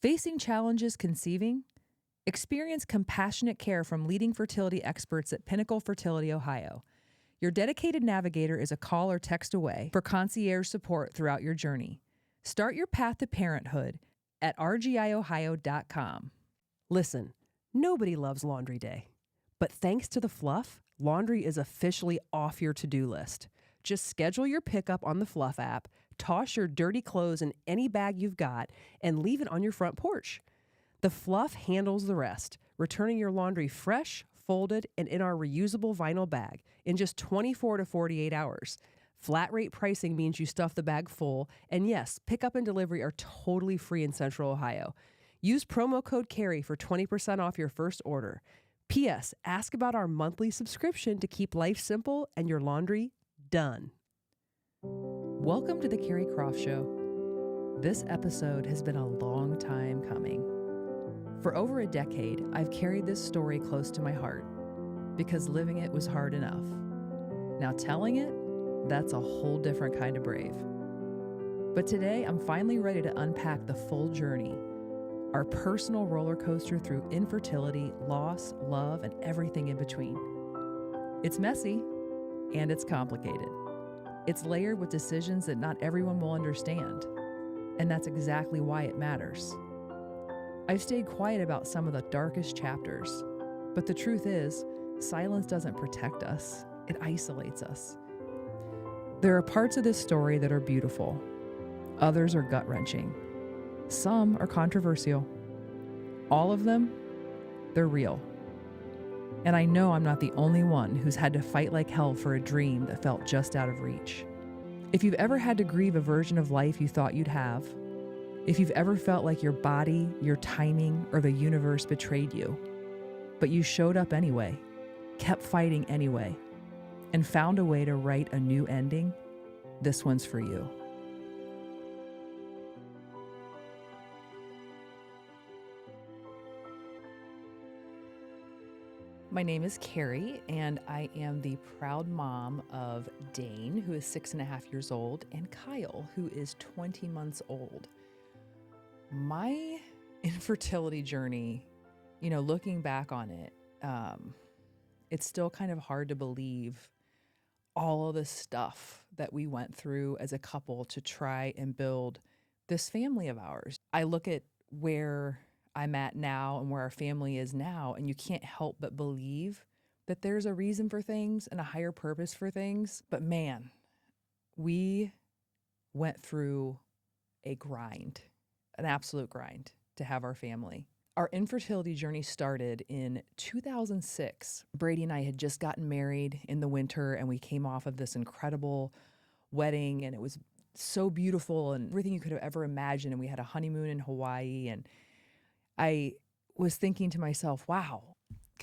Facing challenges conceiving? Experience compassionate care from leading fertility experts at Pinnacle Fertility, Ohio. Your dedicated navigator is a call or text away for concierge support throughout your journey. Start your path to parenthood at rgiohio.com. Listen, nobody loves laundry day. But thanks to the Fluff, laundry is officially off your to-do list. Just schedule your pickup on the Fluff app, toss your dirty clothes in any bag you've got, and leave it on your front porch. The Fluff handles the rest, returning your laundry fresh, folded, and in our reusable vinyl bag in just 24 to 48 hours. Flat rate pricing means you stuff the bag full, and yes, pickup and delivery are totally free in Central Ohio. Use promo code Keri for 20% off your first order. P.S. Ask about our monthly subscription to keep life simple and your laundry done. Welcome to the Keri Croft Show. This episode has been a long time coming. For over a decade, I've carried this story close to my heart because living it was hard enough. Now telling it, that's a whole different kind of brave. But today, I'm finally ready to unpack the full journey, our personal roller coaster through infertility, loss, love, and everything in between. It's messy and it's complicated. It's layered with decisions that not everyone will understand, and that's exactly why it matters. I've stayed quiet about some of the darkest chapters, but the truth is, silence doesn't protect us, it isolates us. There are parts of this story that are beautiful. Others are gut-wrenching. Some are controversial. All of them, they're real. And I know I'm not the only one who's had to fight like hell for a dream that felt just out of reach. If you've ever had to grieve a version of life you thought you'd have, if you've ever felt like your body, your timing, or the universe betrayed you, but you showed up anyway, kept fighting anyway, and found a way to write a new ending, this one's for you. My name is Keri, and I am the proud mom of Dane, who is 6.5 years old, and Kyle, who is 20 months old. My infertility journey, looking back on it, it's still kind of hard to believe all of the stuff that we went through as a couple to try and build this family of ours. I look at where I'm at now and where our family is now, and you can't help but believe that there's a reason for things and a higher purpose for things. But man, we went through a grind, an absolute grind to have our family. Our infertility journey started in 2006. Brady and I had just gotten married in the winter, and we came off of this incredible wedding, and it was so beautiful and everything you could have ever imagined. And we had a honeymoon in Hawaii, and I was thinking to myself, wow,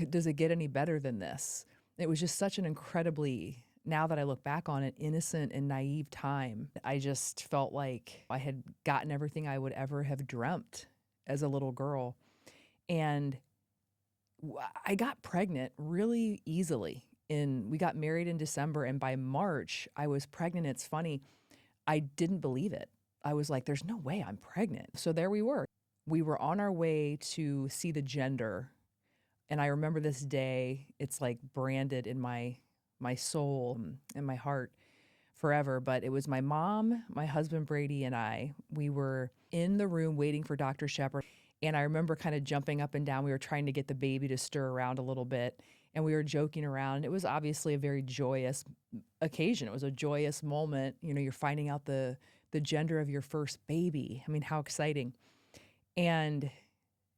does it get any better than this? It was just such an incredibly, now that I look back on it, innocent and naive time. I just felt like I had gotten everything I would ever have dreamt as a little girl. And I got pregnant really easily. We got married in December, and by March, I was pregnant. It's funny, I didn't believe it. I was like, there's no way I'm pregnant. So there we were. We were on our way to see the gender. And I remember this day, it's like branded in my soul and my heart forever. But it was my mom, my husband Brady, and I. We were in the room waiting for Dr. Shepard. And I remember kind of jumping up and down. We were trying to get the baby to stir around a little bit. And we were joking around. It was obviously a very joyous occasion. It was a joyous moment. You're finding out the gender of your first baby. I mean, how exciting. And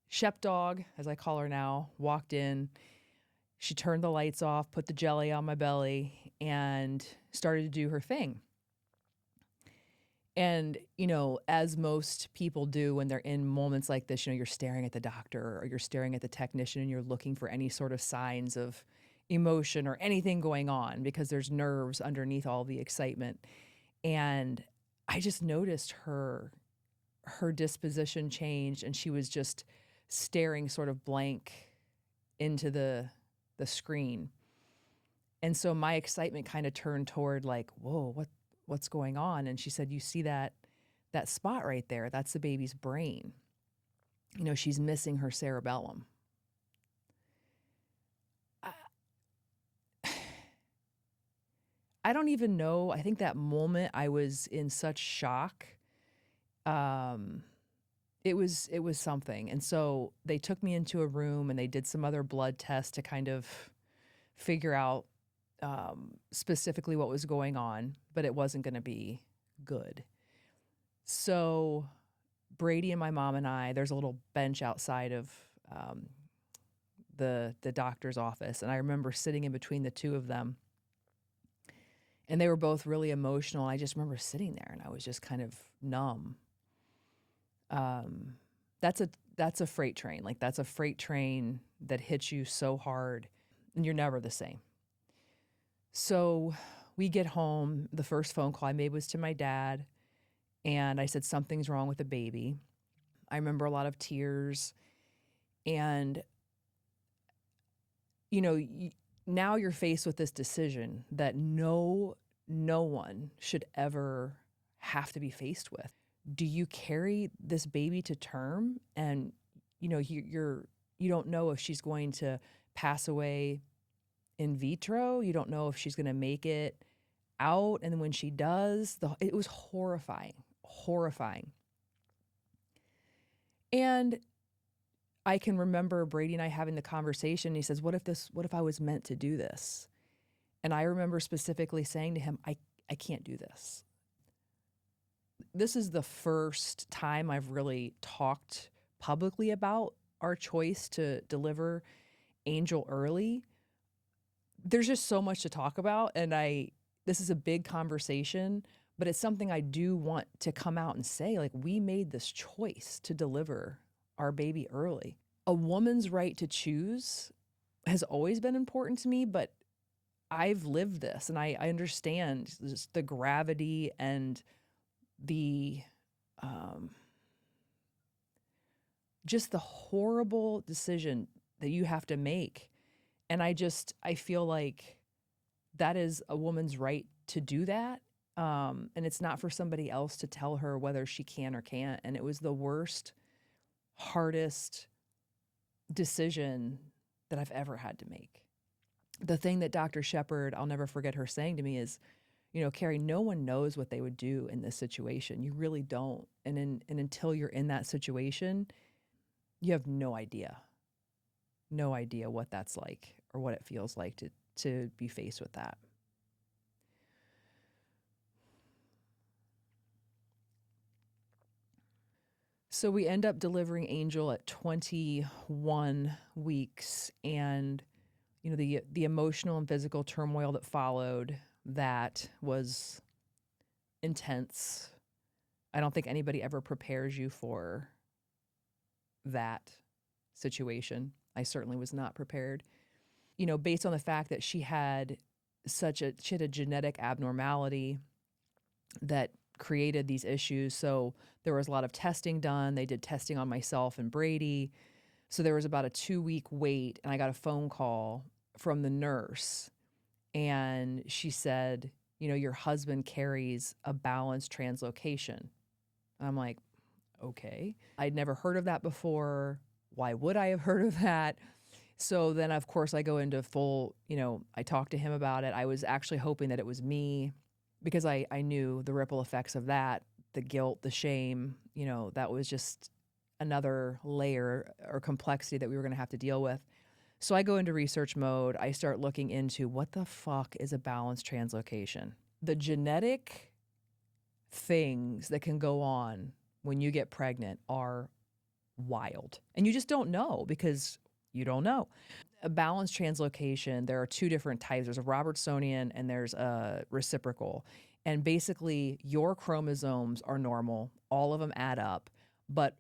Shep Dog, as I call her now, walked in. She turned the lights off, put the jelly on my belly, and started to do her thing. And, as most people do when they're in moments like this, you're staring at the doctor or you're staring at the technician and you're looking for any sort of signs of emotion or anything going on because there's nerves underneath all the excitement. And I just noticed her disposition changed, and she was just staring sort of blank into the screen. And so my excitement kind of turned toward like, whoa, what's going on? And she said, you see that spot right there? That's the baby's brain. she's missing her cerebellum. I don't even know. I think that moment I was in such shock. It was something. And so they took me into a room and they did some other blood tests to kind of figure out specifically what was going on, but it wasn't going to be good. So Brady and my mom and I, there's a little bench outside of the doctor's office, and I remember sitting in between the two of them, and they were both really emotional. I just remember sitting there, and I was just kind of numb. That's a freight train. Like, that's a freight train that hits you so hard, and you're never the same. So we get home. The first phone call I made was to my dad, and I said, something's wrong with the baby. I remember a lot of tears. And, now you're faced with this decision that no one should ever have to be faced with. Do you carry this baby to term? And, you don't know if she's going to pass away in vitro. You don't know if she's going to make it out. And when she does, it was horrifying. And I can remember Brady and I having the conversation. He says, what if I was meant to do this? And I remember specifically saying to him, I can't do this. This is the first time I've really talked publicly about our choice to deliver Angel early. There's just so much to talk about. And this is a big conversation, but it's something I do want to come out and say, like, we made this choice to deliver our baby early. A woman's right to choose has always been important to me, but I've lived this and I understand the gravity and the just the horrible decision that you have to make. And I feel like that is a woman's right to do that. And it's not for somebody else to tell her whether she can or can't. And it was the worst, hardest decision that I've ever had to make. The thing that Dr. Shepard, I'll never forget her saying to me is, Keri, no one knows what they would do in this situation. You really don't. And until you're in that situation, you have no idea what that's like or what it feels like to be faced with that. So we end up delivering Angel at 21 weeks, and the emotional and physical turmoil that followed that was intense. I don't think anybody ever prepares you for that situation. I certainly was not prepared. Based on the fact that she had a genetic abnormality that created these issues. So there was a lot of testing done. They did testing on myself and Brady. So there was about a 2-week wait, and I got a phone call from the nurse, and she said, your husband carries a balanced translocation. I'm like, okay. I'd never heard of that before. Why would I have heard of that? So then, of course, I go into full, I talked to him about it. I was actually hoping that it was me because I knew the ripple effects of that, the guilt, the shame, that was just another layer or complexity that we were going to have to deal with. So I go into research mode. I start looking into what the fuck is a balanced translocation. The genetic things that can go on when you get pregnant are wild. And you just don't know because you don't know. A balanced translocation, there are two different types. There's a Robertsonian and there's a reciprocal. And basically, your chromosomes are normal. All of them add up. But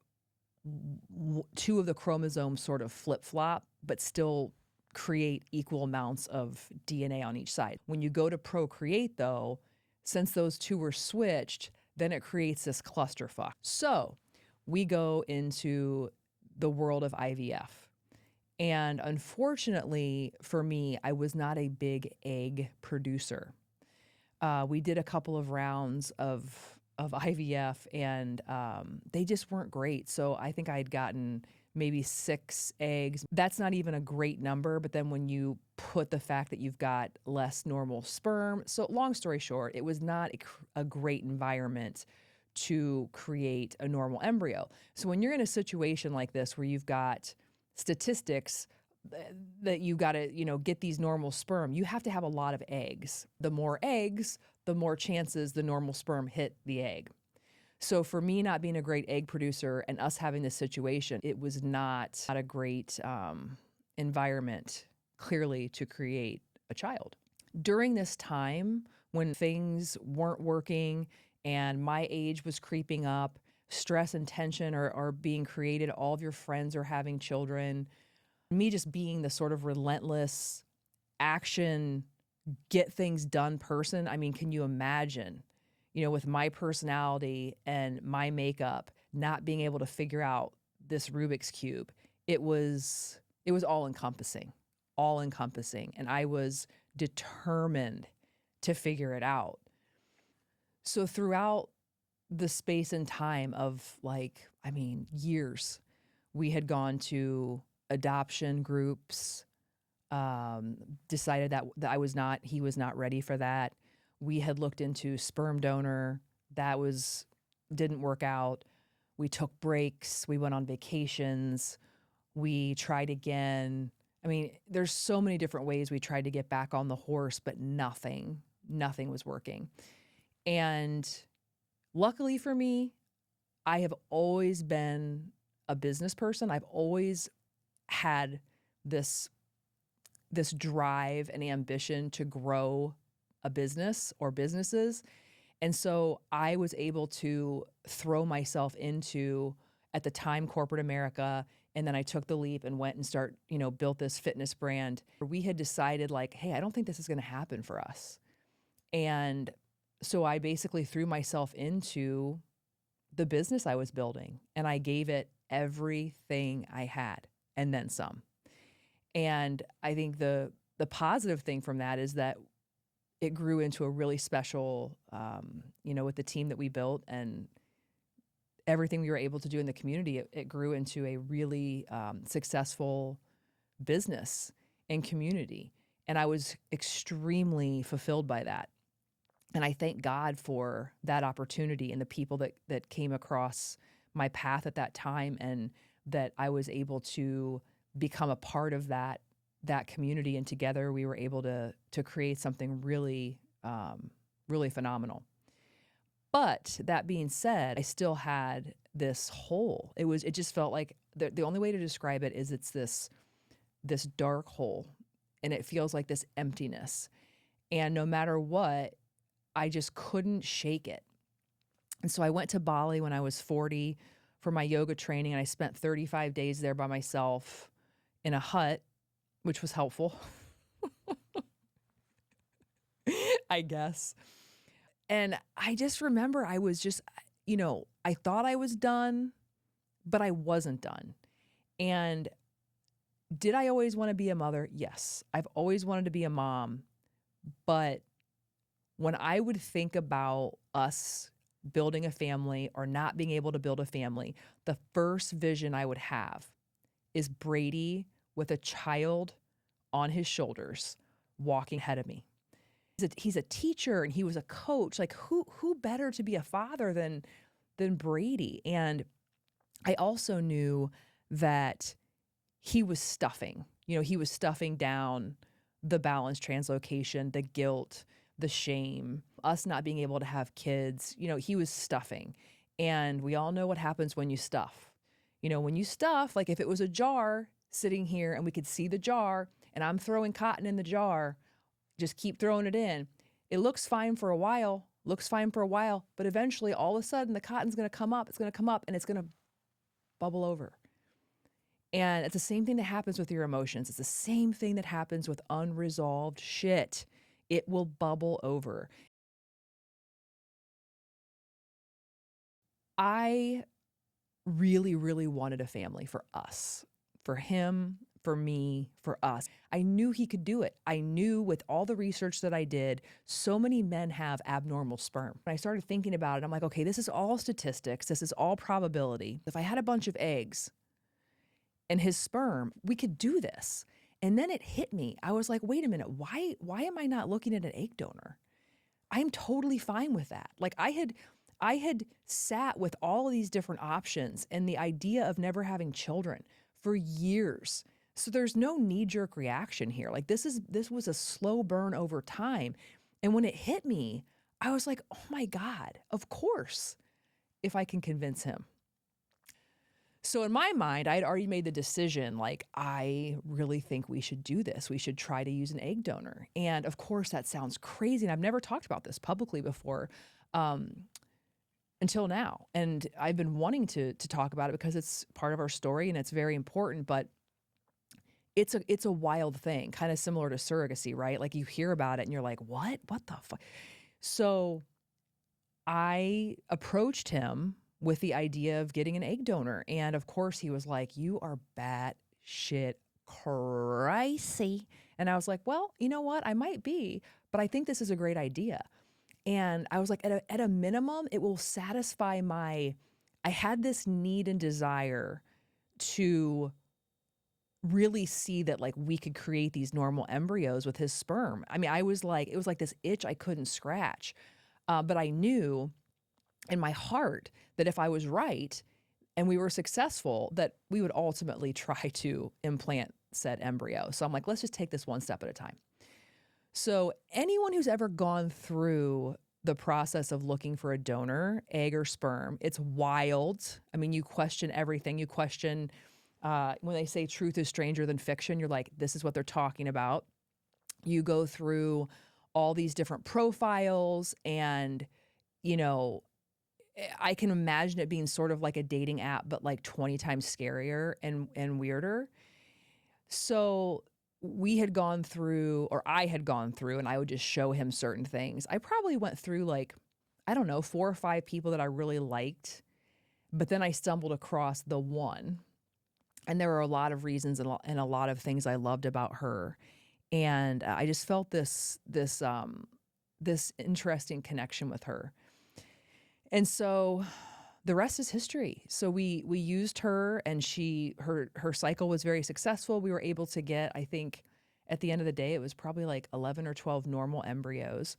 two of the chromosomes sort of flip-flop, but still create equal amounts of DNA on each side. When you go to procreate, though, since those two were switched, then it creates this clusterfuck. So we go into the world of IVF. And unfortunately for me, I was not a big egg producer. We did a couple of rounds of of IVF, and they just weren't great. So I think I had gotten maybe 6 eggs. That's not even a great number, but then when you put the fact that you've got less normal sperm, so long story short, it was not a great environment to create a normal embryo. So when you're in a situation like this where you've got statistics that you got to, get these normal sperm, you have to have a lot of eggs. The more eggs, the more chances the normal sperm hit the egg. So for me not being a great egg producer and us having this situation, it was not a great environment, clearly, to create a child. During this time when things weren't working and my age was creeping up, stress and tension are being created, all of your friends are having children, me just being the sort of relentless action, get things done person. I mean, can you imagine, with my personality and my makeup, not being able to figure out this Rubik's Cube? It was all encompassing. And I was determined to figure it out. So throughout the space and time of years, we had gone to adoption groups, decided that he was not ready for that. We had looked into sperm donor. That didn't work out. We took breaks. We went on vacations. We tried again. I mean, there's so many different ways we tried to get back on the horse, but nothing was working. And luckily for me, I have always been a business person. I've always had this drive and ambition to grow a business or businesses. And so I was able to throw myself into, at the time, corporate America. And then I took the leap and went and built this fitness brand. We had decided hey, I don't think this is going to happen for us. And so I basically threw myself into the business I was building, and I gave it everything I had and then some. And I think the positive thing from that is that it grew into a really special, with the team that we built and everything we were able to do in the community, it grew into a really successful business and community. And I was extremely fulfilled by that. And I thank God for that opportunity and the people that came across my path at that time, and that I was able to become a part of that community. And together we were able to create something really, really phenomenal. But that being said, I still had this hole. It just felt like the only way to describe it is it's this dark hole, and it feels like this emptiness. And no matter what, I just couldn't shake it. And so I went to Bali when I was 40 for my yoga training, and I spent 35 days there by myself in a hut, which was helpful, I guess. And I just remember I was just, I thought I was done, but I wasn't done. And did I always want to be a mother? Yes. I've always wanted to be a mom. But when I would think about us building a family or not being able to build a family, the first vision I would have is Brady with a child on his shoulders walking ahead of me. He's a teacher and he was a coach. Who better to be a father than Brady? And I also knew that he was stuffing. He was stuffing down the balance translocation, the guilt, the shame, us not being able to have kids. He was stuffing. And we all know what happens when you stuff. When you stuff, if it was a jar sitting here and we could see the jar and I'm throwing cotton in the jar, just keep throwing it in. It looks fine for a while, but eventually all of a sudden the cotton's going to come up. It's going to come up and it's going to bubble over. And it's the same thing that happens with your emotions. It's the same thing that happens with unresolved shit. It will bubble over. I really, really wanted a family for us, for him, for me, for us. I knew he could do it. I knew with all the research that I did, so many men have abnormal sperm. When I started thinking about it, I'm like, okay, this is all statistics. This is all probability. If I had a bunch of eggs and his sperm, we could do this. And then it hit me. I was like, wait a minute, why am I not looking at an egg donor? I'm totally fine with that. Like I had sat with all of these different options and the idea of never having children for years. So there's no knee-jerk reaction here. Like this was a slow burn over time. And when it hit me, I was like, oh my God, of course, if I can convince him. So in my mind, I'd already made the decision, like, I really think we should do this. We should try to use an egg donor. And of course, that sounds crazy. And I've never talked about this publicly before until now. And I've been wanting to talk about it because it's part of our story and it's very important. But it's a wild thing, kind of similar to surrogacy, right? Like you hear about it and you're like, what? What the fuck? So I approached him with the idea of getting an egg donor. And of course he was like, you are batshit crazy. And I was like, well, you know what? I might be, but I think this is a great idea. And I was like, at a minimum, it will satisfy I had this need and desire to really see that like we could create these normal embryos with his sperm. I mean, it was like this itch I couldn't scratch. But I knew in my heart that if I was right and we were successful, that we would ultimately try to implant said embryo. So I'm like, let's just take this one step at a time. So anyone who's ever gone through the process of looking for a donor, egg or sperm, it's wild. I mean, you question everything. You question when they say truth is stranger than fiction, you're like, this is what they're talking about. You go through all these different profiles and, you know, I can imagine it being sort of like a dating app, but like 20 times scarier and weirder. So we had gone through, or I had gone through, and I would just show him certain things. I probably went through like, I don't know, 4 or 5 people that I really liked, but then I stumbled across the one. And there were a lot of reasons and a lot of things I loved about her. And I just felt this interesting connection with her. And so the rest is history. So we used her, and her cycle was very successful. We were able to get, I think at the end of the day, it was probably like 11 or 12 normal embryos.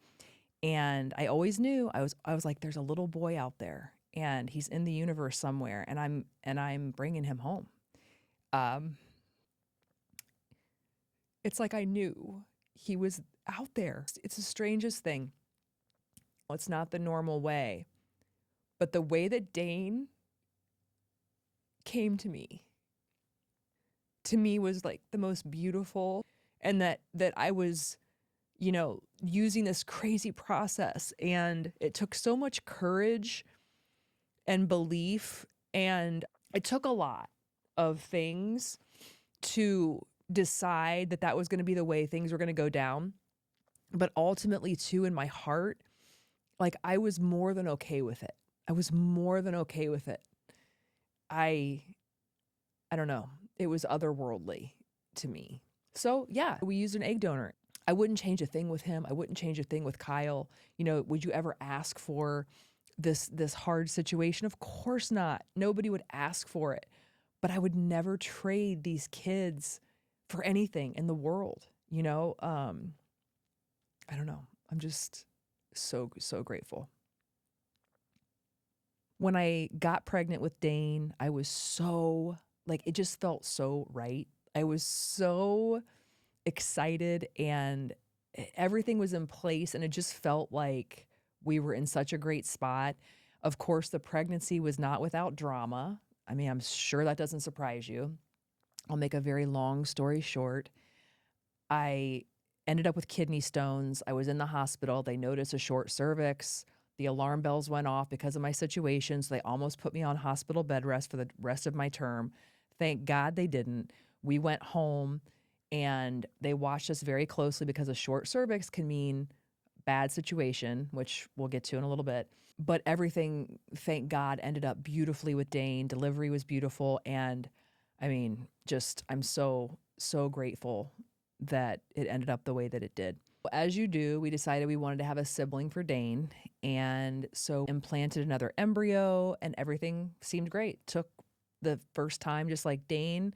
And I always knew, I was like, there's a little boy out there and he's in the universe somewhere, and I'm bringing him home. It's like I knew he was out there. It's the strangest thing. It's not the normal way. But the way that Dane came to me was like the most beautiful, and that I was, you know, using this crazy process, and it took so much courage and belief, and it took a lot of things to decide that was going to be the way things were going to go down. But ultimately too, in my heart, like I was more than okay with it. I was more than okay with it. I don't know. It was otherworldly to me. So yeah, we used an egg donor. I wouldn't change a thing with him. I wouldn't change a thing with Kyle. You know, would you ever ask for this hard situation? Of course not. Nobody would ask for it. But I would never trade these kids for anything in the world. You know, I don't know. I'm just so grateful. When I got pregnant with Dane, I was so, like, it just felt so right. I was so excited and everything was in place, and it just felt like we were in such a great spot. Of course, the pregnancy was not without drama. I mean, I'm sure that doesn't surprise you. I'll make a very long story short. I ended up with kidney stones. I was in the hospital. They noticed a short cervix. The alarm bells went off because of my situation, so they almost put me on hospital bed rest for the rest of my term. Thank God they didn't. We went home, and they watched us very closely because a short cervix can mean bad situation, which we'll get to in a little bit. But everything, thank God, ended up beautifully with Dane. Delivery was beautiful. And I mean, just, I'm so so grateful that it ended up the way that it did. As you do, we decided we wanted to have a sibling for Dane. And so implanted another embryo and everything seemed great. Took the first time, just like Dane,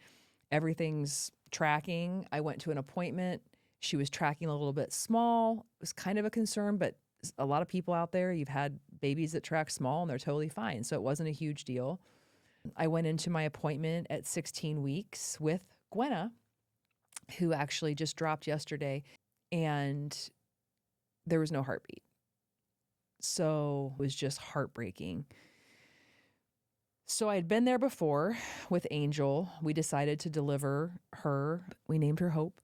everything's tracking. I went to an appointment. She was tracking a little bit small. It was kind of a concern, but a lot of people out there, you've had babies that track small and they're totally fine. So it wasn't a huge deal. I went into my appointment at 16 weeks with Gwenna, who actually just dropped yesterday, and there was no heartbeat. So it was just heartbreaking. So I had been there before with Angel. We decided to deliver her. We named her Hope.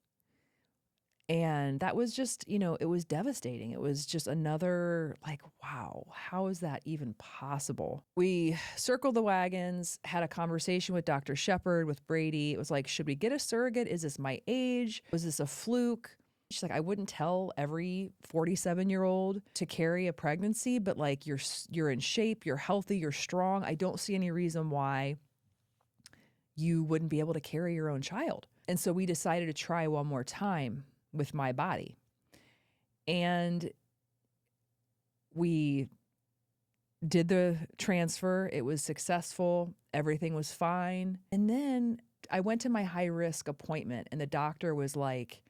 And that was just, it was devastating. It was just another, like, wow, how is that even possible? We circled the wagons, had a conversation with Dr. Shepard, with Brady. It was like, should we get a surrogate? Is this my age? Was this a fluke? She's like, I wouldn't tell every 47-year-old to carry a pregnancy, but like you're in shape, you're healthy, you're strong. I don't see any reason why you wouldn't be able to carry your own child. And so we decided to try one more time with my body. And we did the transfer. It was successful. Everything was fine. And then I went to my high risk appointment and the doctor was like,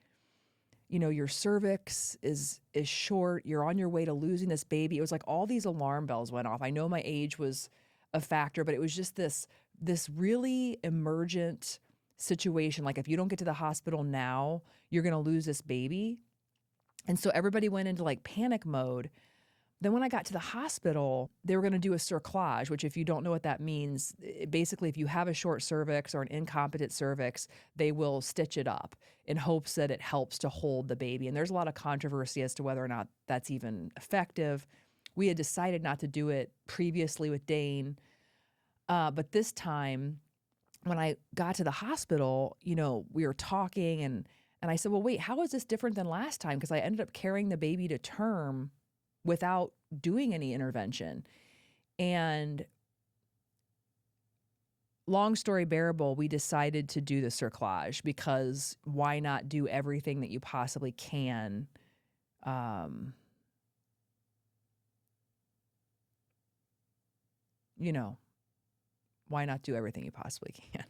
your cervix is short. You're on your way to losing this baby. It was like all these alarm bells went off. I know my age was a factor, but it was just this really emergent situation. Like if you don't get to the hospital now, you're going to lose this baby. And so everybody went into like panic mode. Then when I got to the hospital, they were going to do a cerclage, which if you don't know what that means, basically if you have a short cervix or an incompetent cervix, they will stitch it up in hopes that it helps to hold the baby. And there's a lot of controversy as to whether or not that's even effective. We had decided not to do it previously with Dane. But this time, when I got to the hospital, we were talking and I said, well, wait, how is this different than last time? Because I ended up carrying the baby to term without doing any intervention. And long story bearable, we decided to do the cerclage because why not do everything that you possibly can? Why not do everything you possibly can?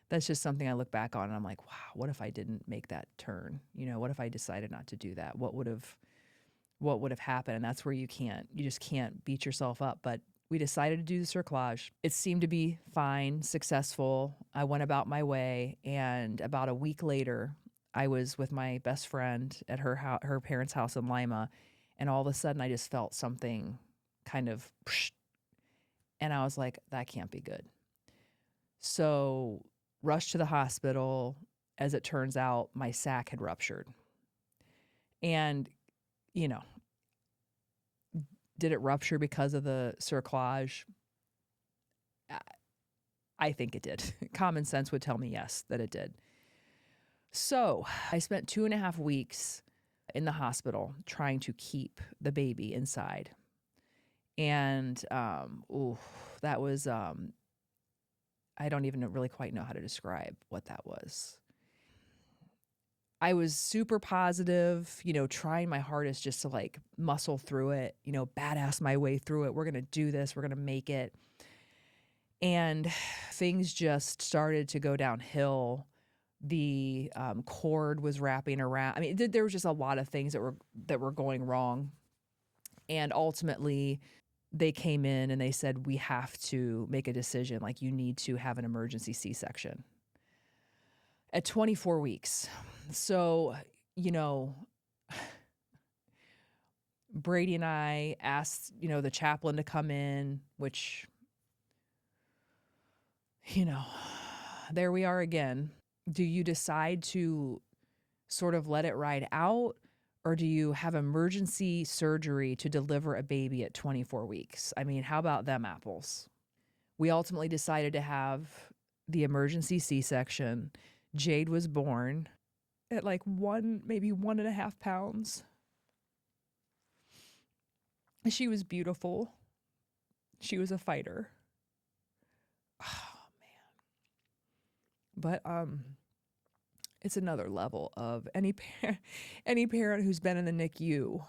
That's just something I look back on and I'm like, wow, what if I didn't make that turn? What if I decided not to do that? What would have happened? And that's where you just can't beat yourself up. But we decided to do the cerclage. It seemed to be fine, successful. I went about my way. And about a week later, I was with my best friend at her parents' house in Lima. And all of a sudden I just felt something kind of, and I was like, that can't be good. So rushed to the hospital. As it turns out, my sac had ruptured. And, did it rupture because of the cerclage? I think it did. Common sense would tell me yes, that it did. So I spent 2.5 weeks in the hospital trying to keep the baby inside. And, that was, I don't even really quite know how to describe what that was. I was super positive, trying my hardest just to like muscle through it, badass my way through it. We're going to do this. We're going to make it. And things just started to go downhill. The cord was wrapping around. I mean, there was just a lot of things that were going wrong. And ultimately, they came in and they said, we have to make a decision. Like, you need to have an emergency C-section at 24 weeks. So, Brady and I asked, the chaplain to come in, which, there we are again. Do you decide to sort of let it ride out, or do you have emergency surgery to deliver a baby at 24 weeks? I mean, how about them apples? We ultimately decided to have the emergency C-section. Jade was born at like maybe 1.5 pounds. She was beautiful. She was a fighter. Oh man. But it's another level of any parent who's been in the NICU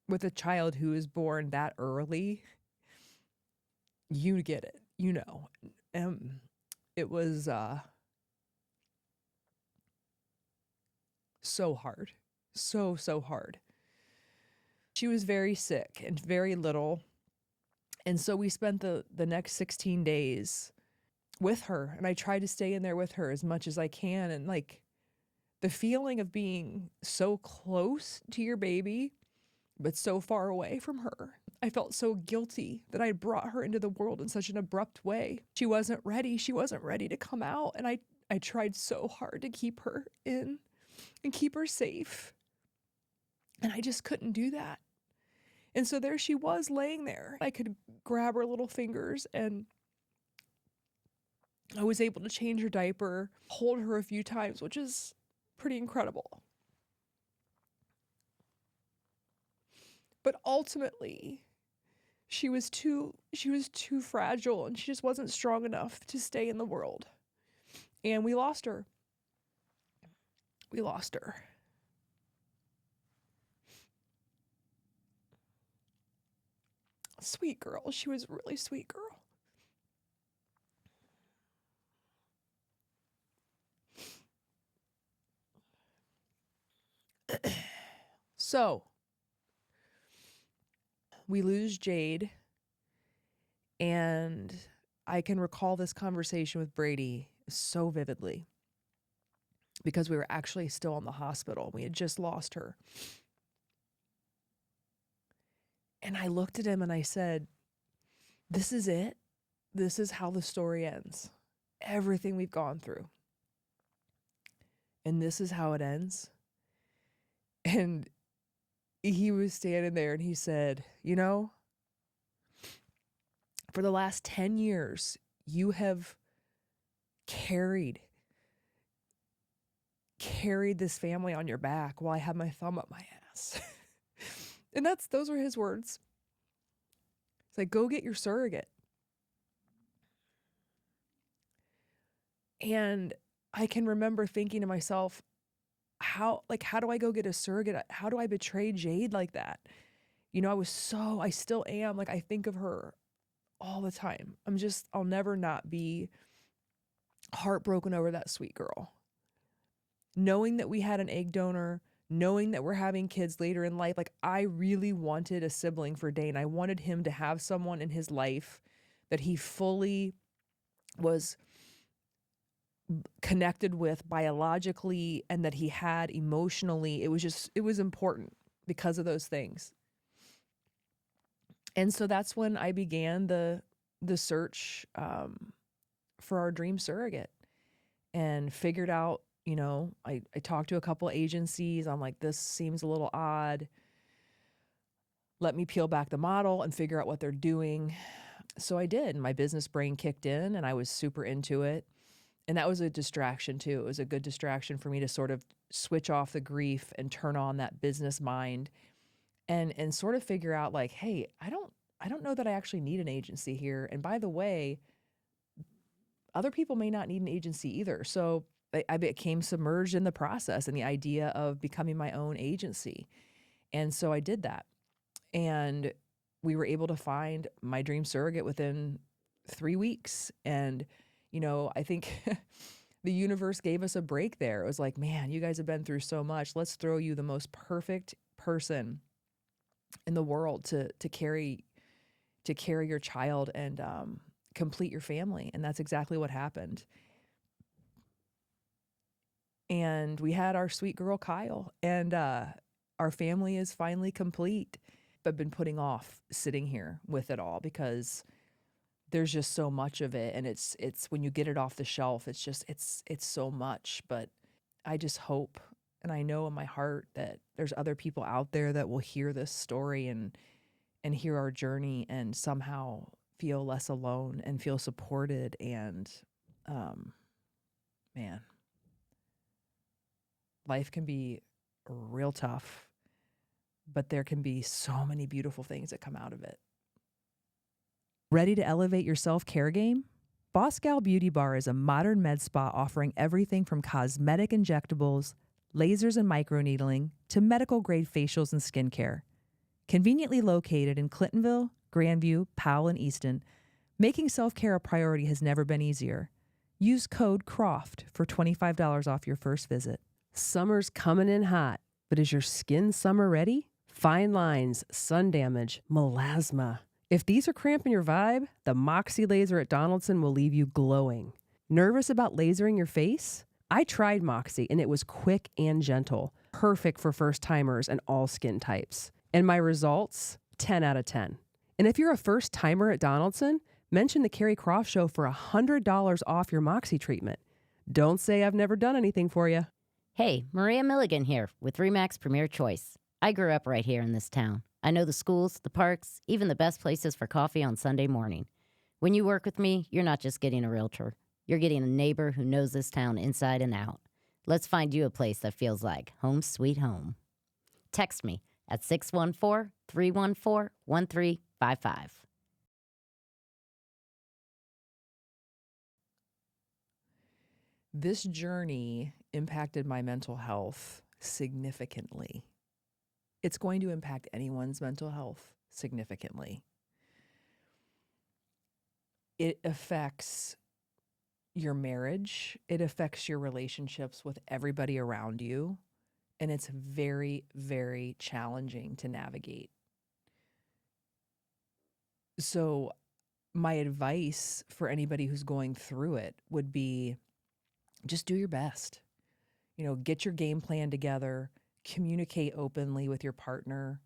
with a child who is born that early, you get it, you know. It was so hard, so hard. She was very sick and very little, and so we spent the next 16 days with her, and I tried to stay in there with her as much as I can. And like the feeling of being so close to your baby but so far away from her, I felt so guilty that I brought her into the world in such an abrupt way. She wasn't ready to come out, and I tried so hard to keep her in and keep her safe, and I just couldn't do that. And so there she was laying there. I could grab her little fingers, and I was able to change her diaper, hold her a few times, which is pretty incredible. But ultimately, she was too fragile, and she just wasn't strong enough to stay in the world. And we lost her. We lost her. Sweet girl. She was a really sweet girl. So, we lose Jade, and I can recall this conversation with Brady so vividly because we were actually still in the hospital. We had just lost her. And I looked at him and I said, this is it. This is how the story ends. Everything we've gone through. And this is how it ends. And he was standing there and he said, you know, for the last 10 years, you have carried this family on your back while I had my thumb up my ass. And those were his words. It's like, go get your surrogate. And I can remember thinking to myself, how do I go get a surrogate? How do I betray Jade like that? You know, I still am. Like, I think of her all the time. I'll never not be heartbroken over that sweet girl. Knowing that we had an egg donor, knowing that we're having kids later in life, like, I really wanted a sibling for Dane. I wanted him to have someone in his life that he fully was connected with biologically and that he had emotionally. It was important because of those things. And so that's when I began the search for our dream surrogate and figured out, you know, I talked to a couple agencies. I'm like, this seems a little odd. Let me peel back the model and figure out what they're doing. So I did. My business brain kicked in and I was super into it. And that was a distraction too. It was a good distraction for me to sort of switch off the grief and turn on that business mind and sort of figure out like, hey, I don't know that I actually need an agency here. And by the way, other people may not need an agency either. So I became submerged in the process and the idea of becoming my own agency. And so I did that. And we were able to find my dream surrogate within 3 weeks. And, you know, I think the universe gave us a break there. It was like, man, you guys have been through so much. Let's throw you the most perfect person in the world to carry your child and complete your family. And that's exactly what happened. And we had our sweet girl, Kyle, and our family is finally complete. But been putting off sitting here with it all because there's just so much of it. And it's when you get it off the shelf, it's so much. But I just hope, and I know in my heart that there's other people out there that will hear this story and hear our journey and somehow feel less alone and feel supported. And man, life can be real tough, but there can be so many beautiful things that come out of it. Ready to elevate your self-care game? Boss Gal Beauty Bar is a modern med spa offering everything from cosmetic injectables, lasers and microneedling, to medical-grade facials and skincare. Conveniently located in Clintonville, Grandview, Powell, and Easton, making self-care a priority has never been easier. Use code CROFT for $25 off your first visit. Summer's coming in hot, but is your skin summer ready? Fine lines, sun damage, melasma. If these are cramping your vibe, the Moxie laser at Donaldson will leave you glowing. Nervous about lasering your face? I tried Moxie and it was quick and gentle, perfect for first-timers and all skin types. And my results? 10 out of 10. And if you're a first-timer at Donaldson, mention the Keri Croft Show for $100 off your Moxie treatment. Don't say I've never done anything for you. Hey, Maria Milligan here with Remax Premier Choice. I grew up right here in this town. I know the schools, the parks, even the best places for coffee on Sunday morning. When you work with me, you're not just getting a realtor. You're getting a neighbor who knows this town inside and out. Let's find you a place that feels like home sweet home. Text me at 614-314-1355. This journey impacted my mental health significantly. It's going to impact anyone's mental health significantly. It affects your marriage. It affects your relationships with everybody around you. And it's very, very challenging to navigate. So my advice for anybody who's going through it would be just do your best. Get your game plan together. Communicate openly with your partner.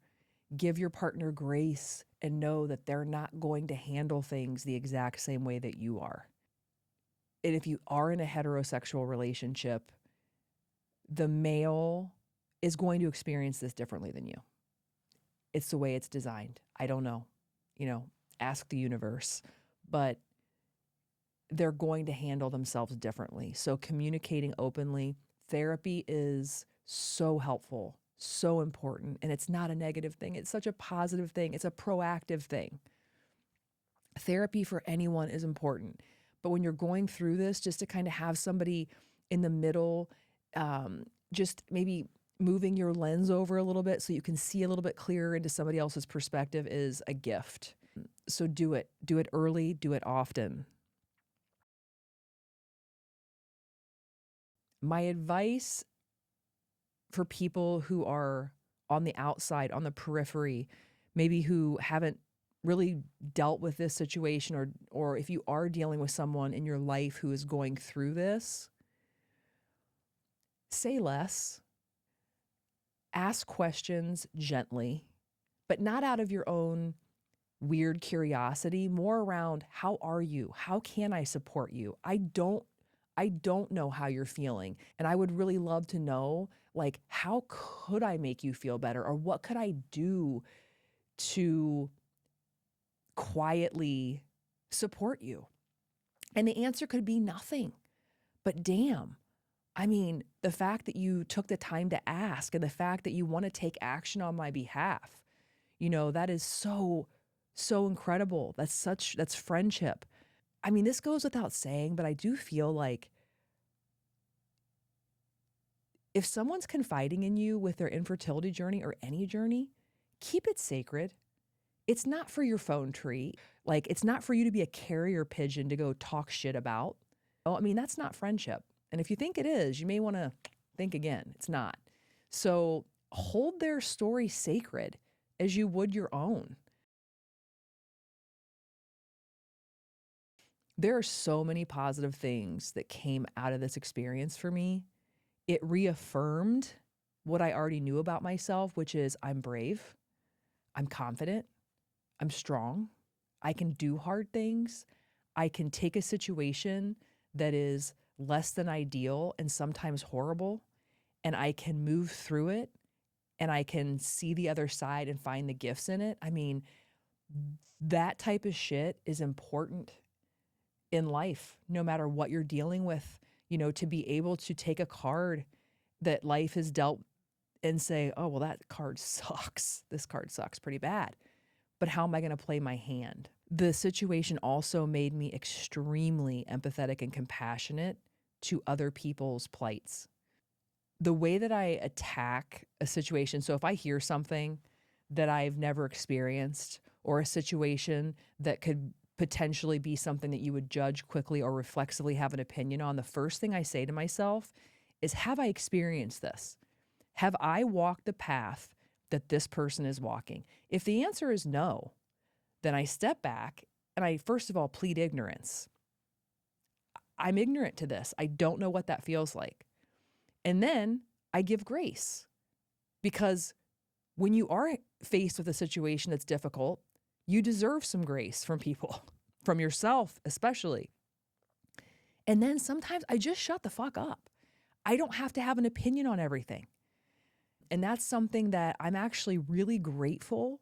Give your partner grace and know that they're not going to handle things the exact same way that you are. And if you are in a heterosexual relationship, the male is going to experience this differently than you. It's the way it's designed. I don't know. Ask the universe. But they're going to handle themselves differently. So communicating openly, therapy is so helpful, so important. And it's not a negative thing. It's such a positive thing. It's a proactive thing. Therapy for anyone is important. But when you're going through this, just to kind of have somebody in the middle, just maybe moving your lens over a little bit so you can see a little bit clearer into somebody else's perspective is a gift. So do it. Do it early. Do it often. My advice for people who are on the outside, on the periphery, maybe who haven't really dealt with this situation, or if you are dealing with someone in your life who is going through this, say less, ask questions gently, but not out of your own weird curiosity, more around, how are you? How can I support you? I don't know how you're feeling. And I would really love to know, how could I make you feel better? Or what could I do to quietly support you? And the answer could be nothing. But damn, the fact that you took the time to ask and the fact that you want to take action on my behalf, that is so, so incredible. That's friendship. This goes without saying, but I do feel like if someone's confiding in you with their infertility journey or any journey, keep it sacred. It's not for your phone tree. It's not for you to be a carrier pigeon to go talk shit about. That's not friendship. And if you think it is, you may want to think again. It's not. So hold their story sacred as you would your own. There are so many positive things that came out of this experience for me. It reaffirmed what I already knew about myself, which is I'm brave, I'm confident, I'm strong, I can do hard things, I can take a situation that is less than ideal and sometimes horrible, and I can move through it, and I can see the other side and find the gifts in it. That type of shit is important in life, no matter what you're dealing with, to be able to take a card that life has dealt and say, oh, well, that card sucks. This card sucks pretty bad. But how am I going to play my hand? The situation also made me extremely empathetic and compassionate to other people's plights. The way that I attack a situation, so if I hear something that I've never experienced or a situation that could potentially be something that you would judge quickly or reflexively have an opinion on, the first thing I say to myself is, have I experienced this? Have I walked the path that this person is walking? If the answer is no, then I step back and I, first of all, plead ignorance. I'm ignorant to this. I don't know what that feels like. And then I give grace, because when you are faced with a situation that's difficult, you deserve some grace from people, from yourself especially. And then sometimes I just shut the fuck up. I don't have to have an opinion on everything. And that's something that I'm actually really grateful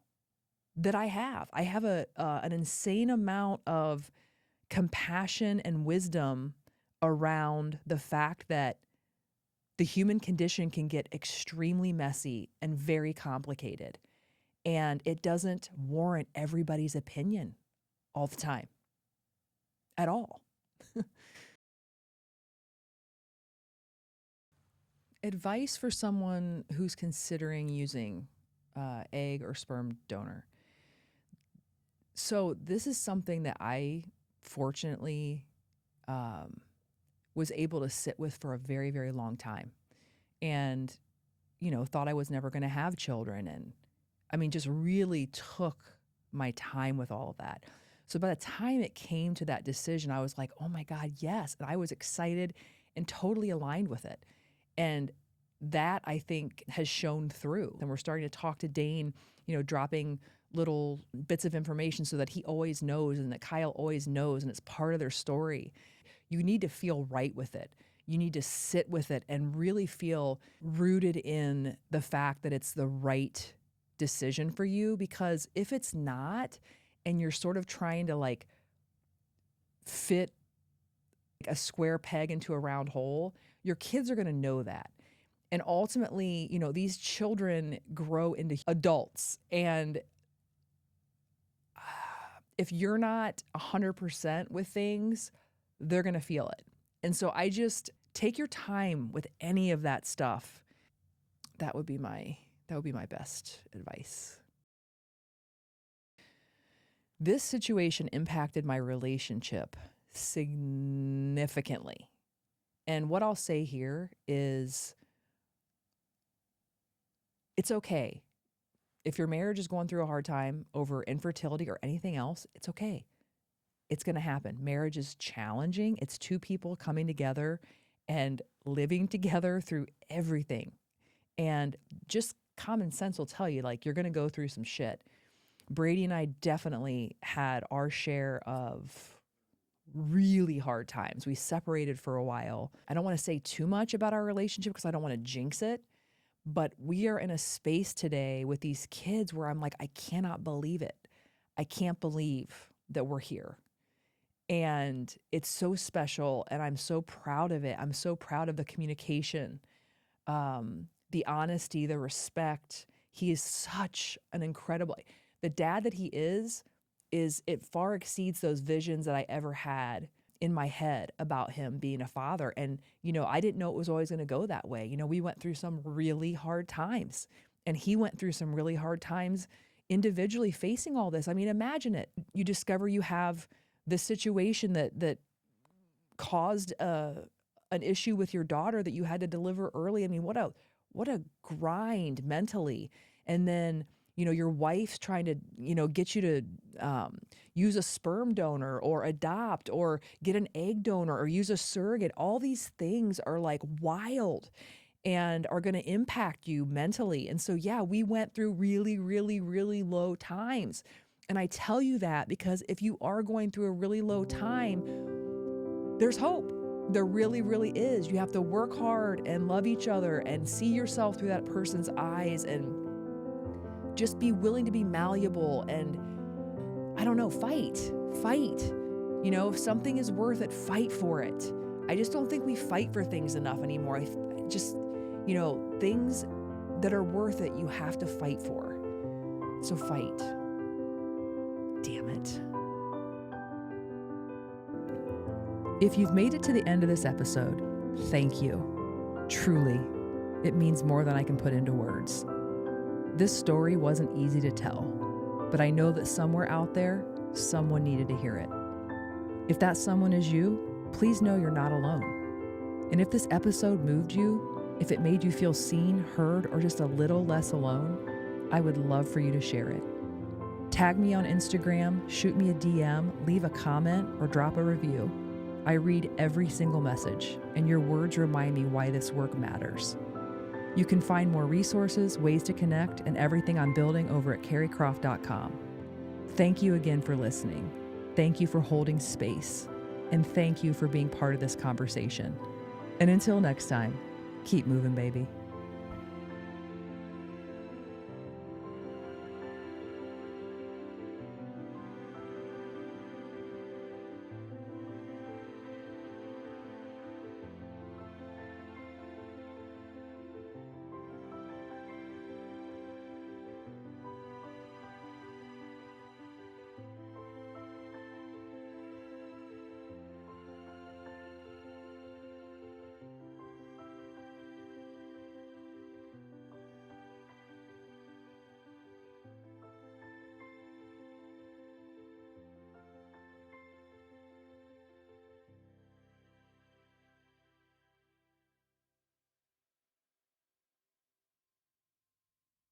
that I have. I have an insane amount of compassion and wisdom around the fact that the human condition can get extremely messy and very complicated. And it doesn't warrant everybody's opinion all the time at all. Advice for someone who's considering using egg or sperm donor. So this is something that I fortunately was able to sit with for a very, very long time, and, thought I was never going to have children. And I mean, just really took my time with all of that. So by the time it came to that decision, I was like, oh my God, yes. And I was excited and totally aligned with it. And that, I think, has shown through. And we're starting to talk to Dane, dropping little bits of information so that he always knows and that Kyle always knows, and it's part of their story. You need to feel right with it. You need to sit with it and really feel rooted in the fact that it's the right decision for you. Because if it's not, and you're sort of trying to fit a square peg into a round hole, your kids are going to know that. And ultimately, these children grow into adults. And if you're not 100% with things, they're going to feel it. And so I just take your time with any of that stuff. That would be my best advice. This situation impacted my relationship significantly. And what I'll say here is, it's okay. If your marriage is going through a hard time over infertility or anything else, it's okay. It's going to happen. Marriage is challenging. It's two people coming together and living together through everything. And just common sense will tell you, you're going to go through some shit. Brady and I definitely had our share of really hard times. We separated for a while. I don't want to say too much about our relationship because I don't want to jinx it. But we are in a space today with these kids where I'm like, I cannot believe it. I can't believe that we're here. And it's so special, and I'm so proud of it. I'm so proud of the communication, the honesty, the respect. He is such an incredible, the dad that he is it far exceeds those visions that I ever had in my head about him being a father. And, I didn't know it was always going to go that way. We went through some really hard times, and he went through some really hard times individually facing all this. I mean, imagine it. You discover you have this situation that caused an issue with your daughter that you had to deliver early. I mean, what a grind mentally. And then, your wife's trying to, get you to use a sperm donor or adopt or get an egg donor or use a surrogate. All these things are wild and are going to impact you mentally. And so, yeah, we went through really, really, really low times. And I tell you that because if you are going through a really low time, there's hope. There really, really is. You have to work hard and love each other and see yourself through that person's eyes and just be willing to be malleable and, I don't know, fight. If something is worth it, fight for it. I just don't think we fight for things enough anymore. I just, things that are worth it, you have to fight for. So fight. Damn it. If you've made it to the end of this episode, thank you. Truly, it means more than I can put into words. This story wasn't easy to tell, but I know that somewhere out there, someone needed to hear it. If that someone is you, please know you're not alone. And if this episode moved you, if it made you feel seen, heard, or just a little less alone, I would love for you to share it. Tag me on Instagram, shoot me a DM, leave a comment, or drop a review. I read every single message, and your words remind me why this work matters. You can find more resources, ways to connect, and everything I'm building over at kericroft.com. Thank you again for listening. Thank you for holding space. And thank you for being part of this conversation. And until next time, keep moving, baby.